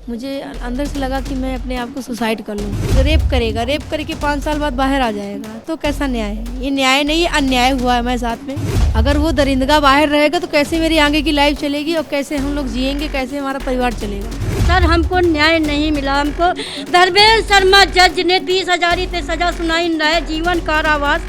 मुझे अंदर से लगा कि मैं अपने आप को सुसाइड कर लूँ। रेप करेगा, रेप करके 5 साल बाद बाहर आ जाएगा, तो कैसा न्याय है? ये न्याय नहीं, अन्याय हुआ है मेरे साथ में। अगर वो दरिंदगा बाहर रहेगा तो कैसे मेरी आगे की लाइफ चलेगी और कैसे हम लोग जिएंगे, कैसे हमारा परिवार चलेगा? सर हमको न्याय नहीं मिला। हमको धर्मेंद्र शर्मा जज ने 30,000 से सजा सुनाई, न्याय जीवन कारावास।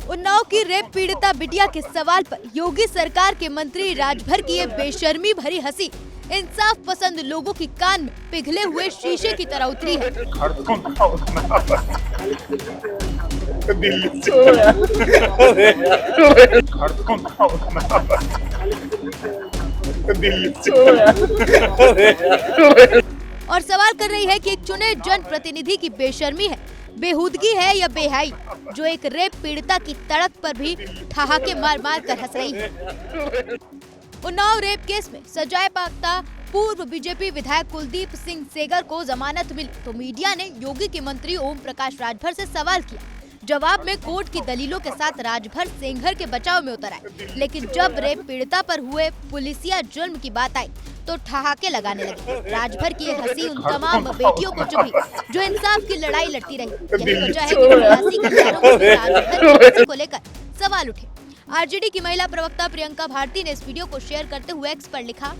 उन्नाव की रेप पीड़िता बिटिया के सवाल पर योगी सरकार के मंत्री राजभर की ये बेशर्मी भरी हंसी इंसाफ पसंद लोगों की कान में पिघले हुए शीशे की तरह उतरी है। और सवाल कर रही है कि एक चुने जन प्रतिनिधि की बेशर्मी है, बेहूदगी है या बेहाई, जो एक रेप पीड़िता की तड़प पर भी ठहाके मार मार कर हंस रही है। उन्नाव रेप केस में सजाए पाकता पूर्व बीजेपी विधायक कुलदीप सिंह सेंगर को जमानत मिली तो मीडिया ने योगी के मंत्री ओम प्रकाश राजभर से सवाल किया। जवाब में कोर्ट की दलीलों के साथ राजभर सेंगर के बचाव में उतर आए, लेकिन जब रेप पीड़िता पर हुए पुलिसिया जुल्म की बात आई तो ठहाके लगाने लगे। राजभर की हंसी उन तमाम बेटियों को चुभी जो इंसाफ की लड़ाई लड़ती रही। यही वजह है कि सियासी गलियारों में राजभर की हंसी को लेकर सवाल उठे। आरजेडी की महिला प्रवक्ता प्रियंका भारती ने इस वीडियो को शेयर करते हुए एक्स पर लिखा,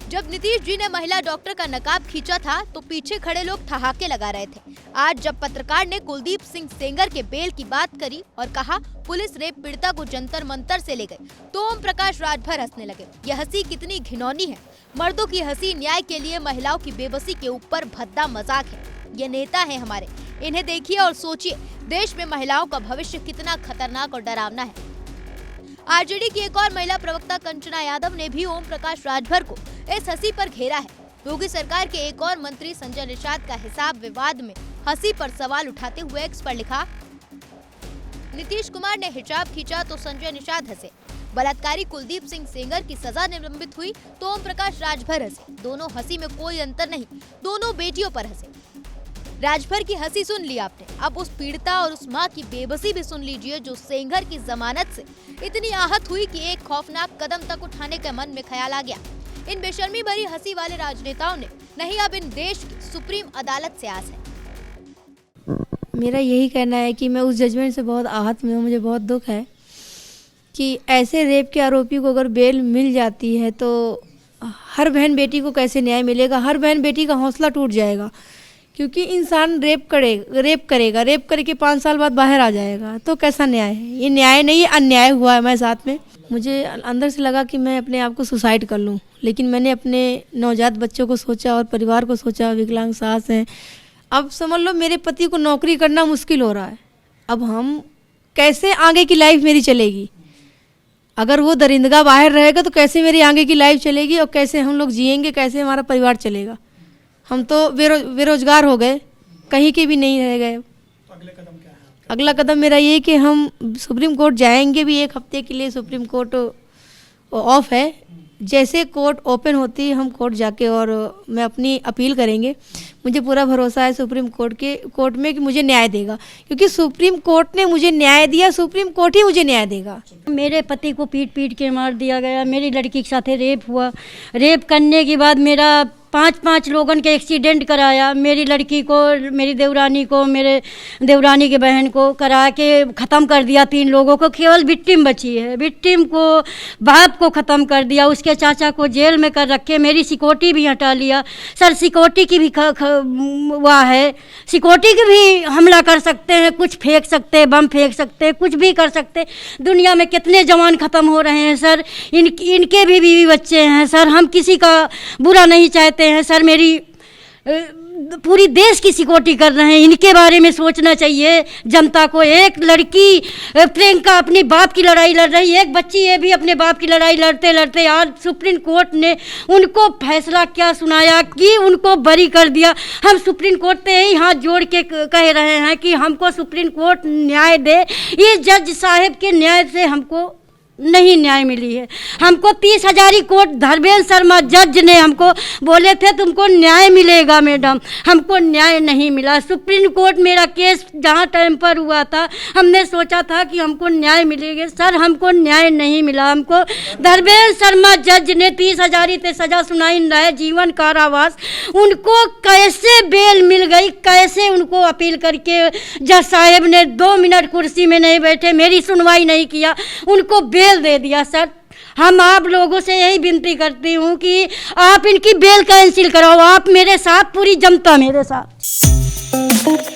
जब नीतीश जी ने महिला डॉक्टर का नकाब खींचा था तो पीछे खड़े लोग ठहाके लगा रहे थे। आज जब पत्रकार ने कुलदीप सिंह सेंगर के बेल की बात करी और कहा पुलिस रेप पीड़िता को जंतर मंतर से ले गई तो ओम प्रकाश राजभर हंसने लगे। यह हंसी कितनी घिनौनी है। मर्दों की हंसी न्याय के लिए महिलाओं की बेबसी के ऊपर भद्दा मजाक है। ये नेता है हमारे, इन्हें देखिए और सोचिए देश में महिलाओं का भविष्य कितना खतरनाक और डरावना है। आरजेडी की एक और महिला प्रवक्ता कंचना यादव ने भी ओम प्रकाश राजभर को इस हंसी पर घेरा है। योगी सरकार के एक और मंत्री संजय निषाद का हिसाब विवाद में हंसी पर सवाल उठाते हुए एक्स पर लिखा, नीतीश कुमार ने हिजाब खींचा तो संजय निषाद हंसे। बलात्कारी कुलदीप सिंह सेंगर की सजा निलंबित हुई तो ओम प्रकाश राजभर हंसे। दोनों हंसी में कोई अंतर नहीं, दोनों बेटियों पर हंसे। राजभर की हंसी सुन ली आपने, अब उस पीड़िता और उस मां की बेबसी भी सुन लीजिए जो सेंगर की जमानत से इतनी आहत हुई कि एक खौफनाक कदम तक उठाने के मन में ख्याल आ गया। इन बेशर्मी भरी हंसी वाले राजनेताओं ने नहीं, अब इन देश की सुप्रीम अदालत से आस है। मेरा यही कहना है कि मैं उस जजमेंट से बहुत आहत में हूँ। मुझे बहुत दुख है कि ऐसे रेप के आरोपी को अगर बेल मिल जाती है तो हर बहन बेटी को कैसे न्याय मिलेगा। हर बहन बेटी का हौसला टूट जाएगा, क्योंकि इंसान रेप करेगा, रेप करके 5 साल बाद बाहर आ जाएगा, तो कैसा न्याय है? ये न्याय नहीं, अन्याय हुआ है मेरे साथ में। मुझे अंदर से लगा कि मैं अपने आप को सुसाइड कर लूँ, लेकिन मैंने अपने नवजात बच्चों को सोचा और परिवार को सोचा। विकलांग सास हैं, अब समझ लो मेरे पति को नौकरी करना मुश्किल हो रहा है। अब हम कैसे आगे की लाइफ मेरी चलेगी? अगर वो दरिंदगा बाहर रहेगा तो कैसे मेरी आगे की लाइफ चलेगी और कैसे हम लोग जिएंगे, कैसे हमारा परिवार चलेगा? हम तो बेरोजगार हो गए, कहीं के भी नहीं रह गए। अगला कदम मेरा ये कि हम सुप्रीम कोर्ट जाएंगे भी। 1 हफ्ते के लिए सुप्रीम कोर्ट ऑफ है, जैसे कोर्ट ओपन होती है हम कोर्ट जाके और मैं अपनी अपील करेंगे। मुझे पूरा भरोसा है सुप्रीम कोर्ट में कि मुझे न्याय देगा, क्योंकि सुप्रीम कोर्ट ने मुझे न्याय दिया, सुप्रीम कोर्ट ही मुझे न्याय देगा। मेरे पति को पीट के मार दिया गया। मेरी लड़की के साथ रेप हुआ। रेप करने के बाद मेरा 5 लोगों के एक्सीडेंट कराया। मेरी लड़की को, मेरी देवरानी को, मेरे देवरानी के बहन को करा के ख़त्म कर दिया। 3 लोगों को, केवल विक्टिम बची है। विक्टिम को, बाप को ख़त्म कर दिया। उसके चाचा को जेल में कर रखे। मेरी सिक्योरिटी भी हटा लिया। सर सिक्योरिटी की भी वह है, सिक्योरिटी की भी हमला कर सकते हैं, कुछ फेंक सकते हैं, बम फेंक सकते हैं, कुछ भी कर सकते हैं। दुनिया में कितने जवान ख़त्म हो रहे हैं सर। इनके भी बीवी बच्चे हैं सर। हम किसी का बुरा नहीं चाहते हैं सर। मेरी पूरी देश की सिक्योरिटी कर रहे हैं, इनके बारे में सोचना चाहिए जनता को। एक लड़की प्रियंका अपने बाप की लड़ाई लड़ रही है, एक बच्ची ये भी अपने बाप की लड़ाई लड़ते लड़ते आज सुप्रीम कोर्ट ने उनको फैसला क्या सुनाया कि उनको बरी कर दिया। हम सुप्रीम कोर्ट पे यही हाथ जोड़ के कह रहे हैं कि हमको सुप्रीम कोर्ट न्याय दे। ये जज साहब के न्याय से हमको नहीं न्याय मिली है। हमको 30,000 कोर्ट धर्मेंद्र शर्मा जज ने हमको बोले थे तुमको न्याय मिलेगा मैडम, हमको न्याय नहीं मिला। सुप्रीम कोर्ट मेरा केस जहाँ टाइम पर हुआ था हमने सोचा था कि हमको न्याय मिलेगा, सर हमको न्याय नहीं मिला। हमको धर्मेंद्र शर्मा जज ने 30,000 पे सजा सुनाई है, जीवन कारावास। उनको कैसे बेल मिल गई, कैसे उनको अपील करके जज साहब ने 2 मिनट कुर्सी में नहीं बैठे, मेरी सुनवाई नहीं किया, उनको बेल दे दिया। सर हम आप लोगों से यही विनती करती हूँ कि आप इनकी बेल कैंसिल कराओ, आप मेरे साथ, पूरी जनता मेरे साथ।